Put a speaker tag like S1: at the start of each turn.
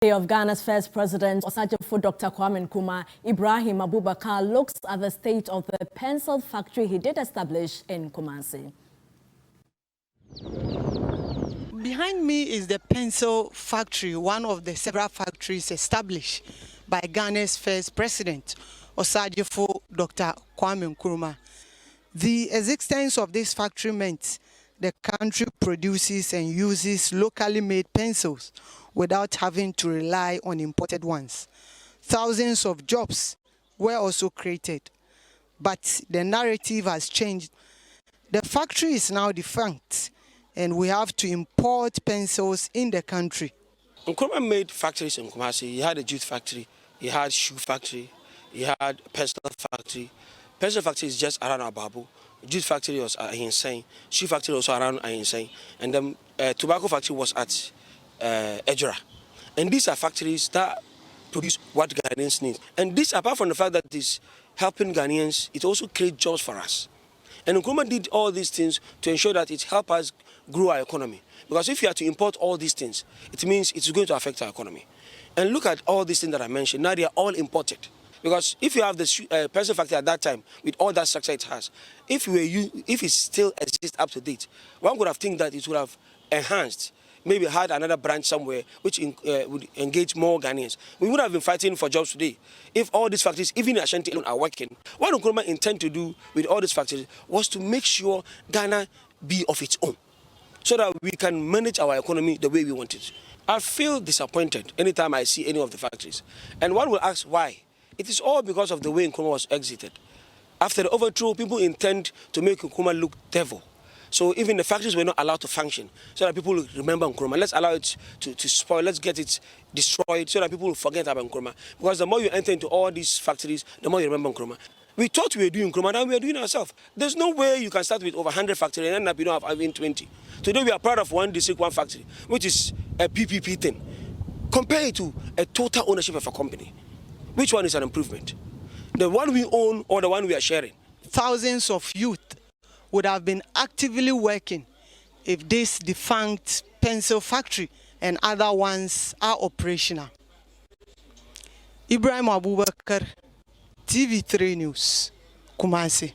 S1: Of Ghana's first president, Osajifo Dr. Kwame Nkrumah, Ibrahim Abubakar, looks at the state of the pencil factory he did establish in Kumasi.
S2: Behind me is the pencil factory, one of the several factories established by Ghana's first president, Osajifo Dr. Kwame Nkrumah. The existence of this factory meant the country produces and uses locally made pencils without having to rely on imported ones. Thousands of jobs were also created, but the narrative has changed. The factory is now defunct, and we have to import pencils in the country.
S3: Nkrumah made factories in Kumasi. He had a jute factory, he had shoe factory, he had pencil factory. Pencil factory is just around Ababu. Jute factory was at Insane. Shoe factory also around Insane. And then tobacco factory was at Ejura. And these are factories that produce what Ghanaians need. And this, apart from the fact that it's helping Ghanaians, it also creates jobs for us. And Nkrumah did all these things to ensure that it helps us grow our economy. Because if you have to import all these things, it means it's going to affect our economy. And look at all these things that I mentioned. Now they are all imported. Because if you have the pencil factory at that time, with all that structure it has, if it still exists up to date, one would have think that it would have enhanced, maybe had another branch somewhere which would engage more Ghanaians. We would have been fighting for jobs today. If all these factories, even in Ashanti alone, are working, what Nkrumah intended to do with all these factories was to make sure Ghana be of its own, so that we can manage our economy the way we want it. I feel disappointed anytime I see any of the factories. And one will ask why. It is all because of the way Nkrumah was exited. After the overthrow, people intend to make Nkrumah look devil. So even the factories were not allowed to function, so that people will remember Nkrumah. Let's allow it to spoil, let's get it destroyed, so that people will forget about Nkrumah. Because the more you enter into all these factories, the more you remember Nkrumah. We thought we were doing Nkrumah, now we are doing ourselves. There's no way you can start with over 100 factories and end up you don't have even 20. Today we are proud of one district, one factory, which is a PPP thing. Compare it to a total ownership of a company. Which one is an improvement? The one we own or the one we are sharing?
S2: Thousands of youth would have been actively working if this defunct pencil factory and other ones are operational. Ibrahim Abubakar, TV3 News, Kumasi.